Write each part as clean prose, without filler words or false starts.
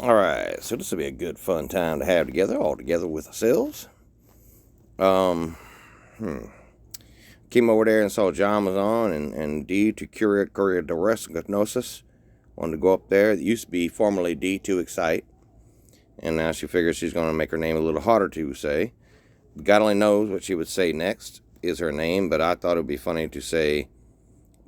All right, so this will be a good, fun time to have together, all together with ourselves. Um, hmm. Came over there and saw John was on, and D to curate Corridorosgnosis. Wanted to go up there. It used to be formerly D to Excite, and now she figures she's going to make her name a little harder to say. God only knows what she would say next is her name, but I thought it would be funny to say,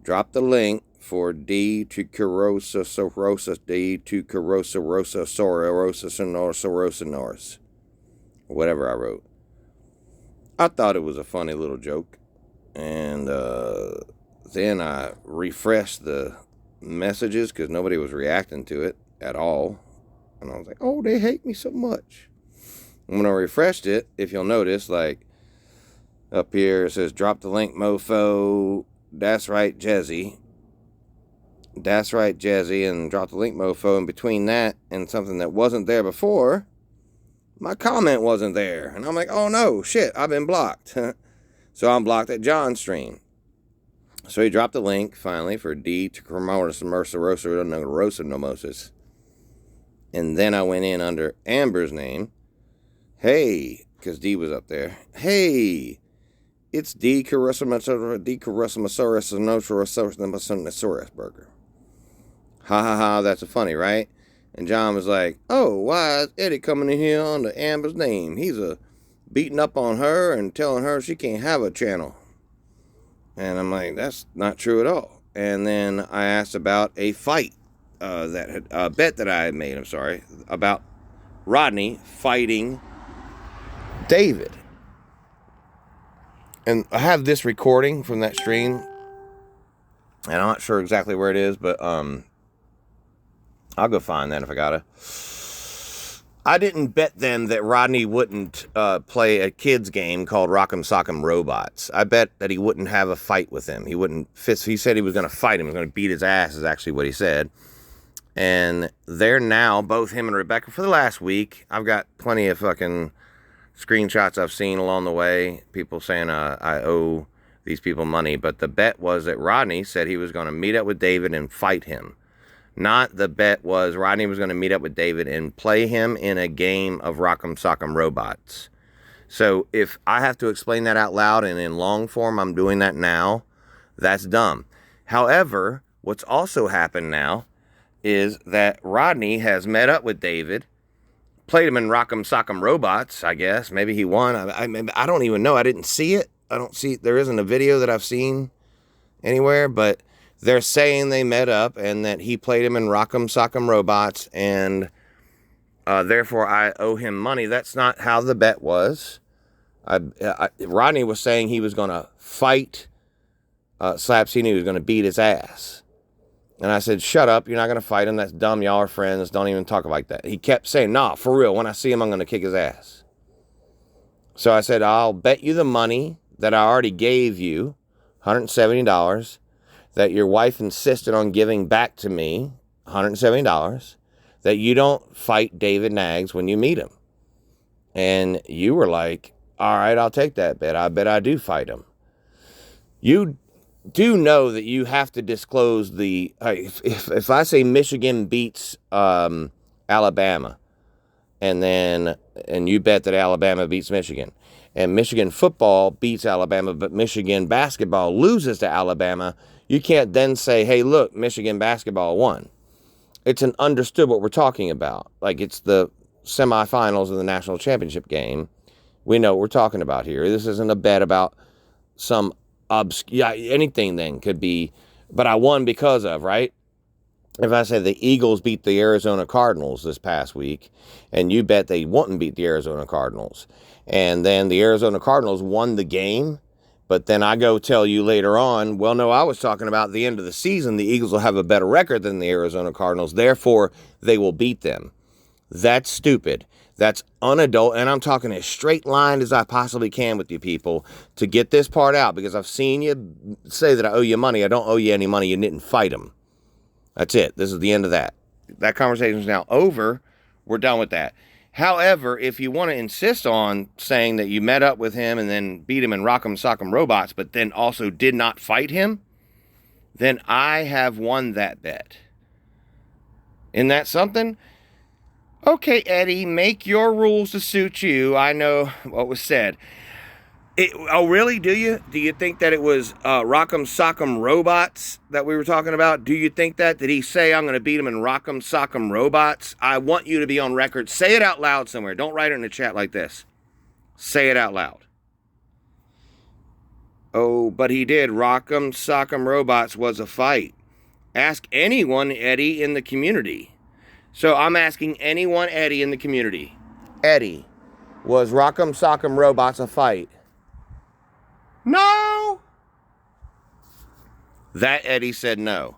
drop the link for D to Corrosa Sorosa, D to Corrosa Rosa Sororosa Sonorosa Norris. Whatever I wrote. I thought it was a funny little joke. And then I refreshed the messages because nobody was reacting to it at all. And I was like, oh, they hate me so much. And when I refreshed it, if you'll notice, like up here it says, drop the link, mofo. That's right, Jezzy. That's right, Jezzy. And drop the link, mofo. And between that and something that wasn't there before, my comment wasn't there. And I'm like, oh no, shit, I've been blocked. So I'm blocked at John's stream. So he dropped the link, finally, for D to Cremoris Mercerosa Nomosis. And then I went in under Amber's name. Hey, because D was up there. Hey, it's D. Carusamasaurus burger. Ha ha ha, that's funny, right? And John was like, oh, why is Eddie coming in here under Amber's name? He's beating up on her and telling her she can't have a channel. And I'm like, that's not true at all. And then I asked about a fight bet that I had made, about Rodney fighting David. And I have this recording from that stream, and I'm not sure exactly where it is, but I'll go find that if I gotta. I didn't bet them that Rodney wouldn't play a kid's game called Rock'em Sock'em Robots. I bet that he wouldn't have a fight with him. He wouldn't fist. He said he was going to fight him. He was going to beat his ass is actually what he said. And they're now, both him and Rebecca, for the last week. I've got plenty of fucking screenshots I've seen along the way. People saying I owe these people money. But the bet was that Rodney said he was going to meet up with David and fight him. Not the bet was Rodney was going to meet up with David and play him in a game of Rock'em Sock'em Robots. So if I have to explain that out loud and in long form, I'm doing that now. That's dumb. However, what's also happened now is that Rodney has met up with David, played him in Rock'em Sock'em Robots, I guess. Maybe he won. I don't even know. I didn't see it. There isn't a video that I've seen anywhere, but they're saying they met up and that he played him in Rock'em Sock'em Robots, and therefore I owe him money. That's not how the bet was. Rodney was saying he was going to fight Slapsini. He was going to beat his ass. And I said, shut up. You're not going to fight him. That's dumb. Y'all are friends. Don't even talk like that. He kept saying, nah, for real. When I see him, I'm going to kick his ass. So I said, I'll bet you the money that I already gave you, $170, that your wife insisted on giving back to me, $170, that you don't fight David Nags when you meet him. And you were like, all right, I'll take that bet. I bet I do fight him. You do know that you have to disclose the, if I say Michigan beats Alabama, and you bet that Alabama beats Michigan, and Michigan football beats Alabama, but Michigan basketball loses to Alabama, you can't then say, hey, look, Michigan basketball won. It's an understood what we're talking about. Like, it's the semifinals of the national championship game. We know what we're talking about here. This isn't a bet about some anything then could be, but I won because of, right? If I say the Eagles beat the Arizona Cardinals this past week, and you bet they wouldn't beat the Arizona Cardinals, and then the Arizona Cardinals won the game, but then I go tell you later on, well, no, I was talking about the end of the season. The Eagles will have a better record than the Arizona Cardinals. Therefore, they will beat them. That's stupid. That's unadult. And I'm talking as straight line as I possibly can with you people to get this part out, because I've seen you say that I owe you money. I don't owe you any money. You didn't fight them. That's it. This is the end of that. That conversation is now over. We're done with that. However, if you want to insist on saying that you met up with him and then beat him in Rock'em Sock'em Robots, but then also did not fight him, then I have won that bet. Isn't that something? Okay, Eddie, make your rules to suit you. I know what was said. Oh, really? Do you? Do you think that it was Rock'em Sock'em Robots that we were talking about? Do you think that? Did he say, I'm going to beat him in Rock'em Sock'em Robots? I want you to be on record. Say it out loud somewhere. Don't write it in the chat like this. Say it out loud. Oh, but he did. Rock'em Sock'em Robots was a fight. Ask anyone, Eddie, in the community. So I'm asking anyone, Eddie, in the community. Eddie, was Rock'em Sock'em Robots a fight? No! That Eddie said no.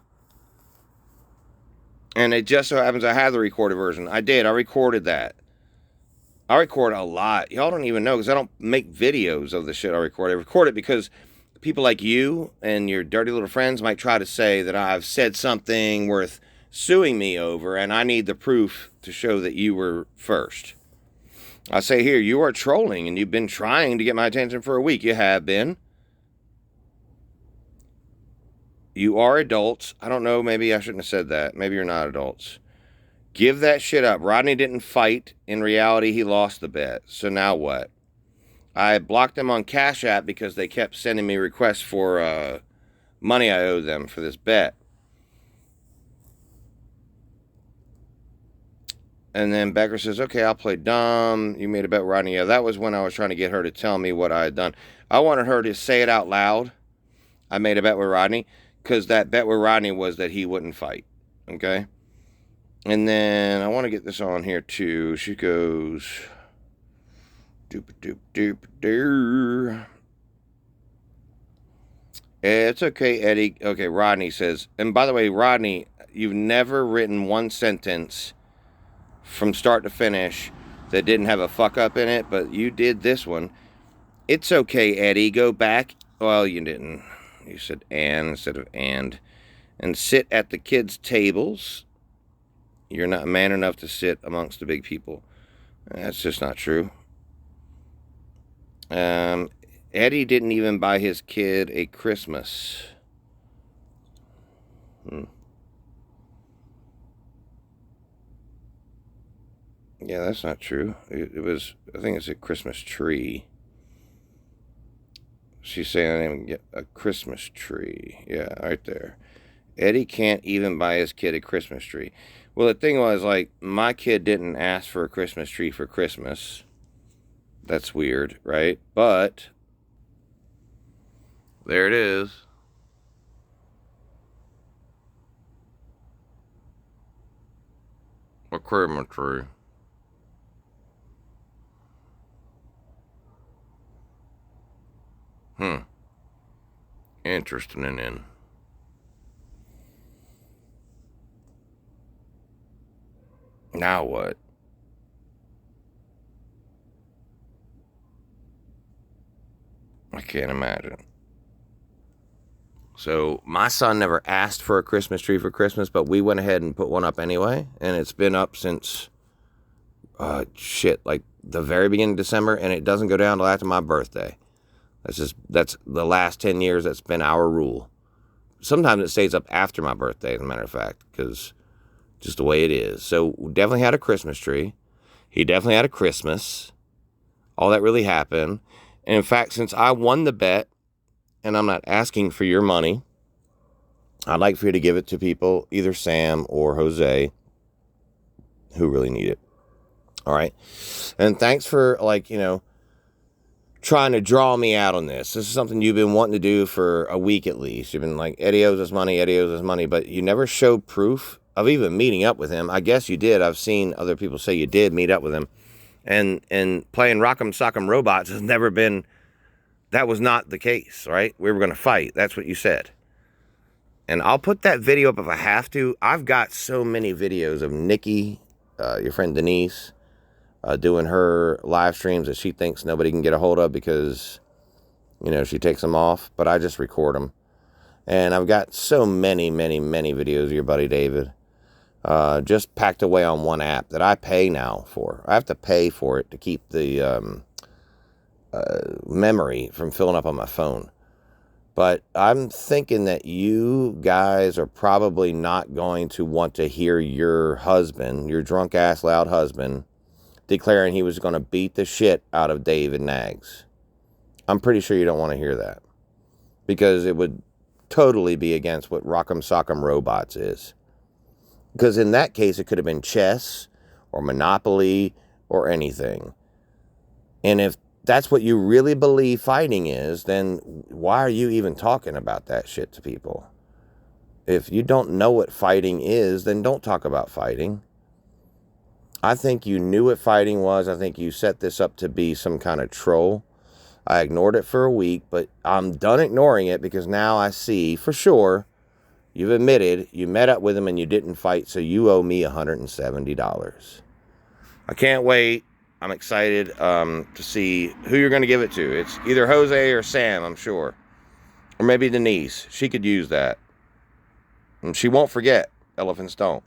And it just so happens I have the recorded version. I did. I recorded that. I record a lot. Y'all don't even know because I don't make videos of the shit I record. I record it because people like you and your dirty little friends might try to say that I've said something worth suing me over, and I need the proof to show that you were first. I say here, you are trolling, and you've been trying to get my attention for a week. You have been. You are adults. I don't know, maybe I shouldn't have said that. Maybe you're not adults. Give that shit up. Rodney didn't fight. In reality, he lost the bet. So now what? I blocked them on Cash App because they kept sending me requests for money I owed them for this bet. And then Becker says, okay, I'll play dumb. You made a bet with Rodney. Yeah, that was when I was trying to get her to tell me what I had done. I wanted her to say it out loud. I made a bet with Rodney because that bet with Rodney was that he wouldn't fight. Okay? And then I want to get this on here too. She goes, doop doop doop doo. It's okay, Eddie. Okay, Rodney says, and by the way, Rodney, you've never written one sentence from start to finish that didn't have a fuck up in it, but you did this one. It's okay, Eddie. Go back. Well, you didn't. You said and instead of and sit at the kids' tables. You're not man enough to sit amongst the big people. That's just not true. Eddie didn't even buy his kid a Christmas. Yeah, that's not true. It was, I think it's a Christmas tree. She's saying I didn't even get a Christmas tree. Yeah, right there. Eddie can't even buy his kid a Christmas tree. Well, the thing was, like, my kid didn't ask for a Christmas tree for Christmas. That's weird, right? But there it is. A Christmas tree. Interesting. In. Now what? I can't imagine. So my son never asked for a Christmas tree for Christmas, but we went ahead and put one up anyway, and it's been up since like the very beginning of December, and it doesn't go down till after my birthday. That's the last 10 years. That's been our rule. Sometimes it stays up after my birthday, as a matter of fact, because just the way it is. So we definitely had a Christmas tree. He definitely had a Christmas. All that really happened. And in fact, since I won the bet, and I'm not asking for your money, I'd like for you to give it to people, either Sam or Jose, who really need it. All right? And thanks for, trying to draw me out on this. This is something you've been wanting to do for a week at least. You've been like, Eddie owes us money, but you never showed proof of even meeting up with him. I guess you did. I've seen other people say you did meet up with him. And playing Rock'em Sock'em Robots has never been, that was not the case, right? We were going to fight. That's what you said. And I'll put that video up if I have to. I've got so many videos of Nikki, your friend Denise, doing her live streams that she thinks nobody can get a hold of because, she takes them off. But I just record them. And I've got so many, many, many videos of your buddy David. Just packed away on one app that I pay now for. I have to pay for it to keep the memory from filling up on my phone. But I'm thinking that you guys are probably not going to want to hear your husband, your drunk ass loud husband, declaring he was going to beat the shit out of David Nags. I'm pretty sure you don't want to hear that. Because it would totally be against what Rock'em Sock'em Robots is. Because in that case, it could have been chess or Monopoly or anything. And if that's what you really believe fighting is, then why are you even talking about that shit to people? If you don't know what fighting is, then don't talk about fighting. I think you knew what fighting was. I think you set this up to be some kind of troll. I ignored it for a week, but I'm done ignoring it because now I see for sure you've admitted you met up with him and you didn't fight, so you owe me $170. I can't wait. I'm excited to see who you're going to give it to. It's either Jose or Sam, I'm sure. Or maybe Denise. She could use that. And she won't forget. Elephants don't.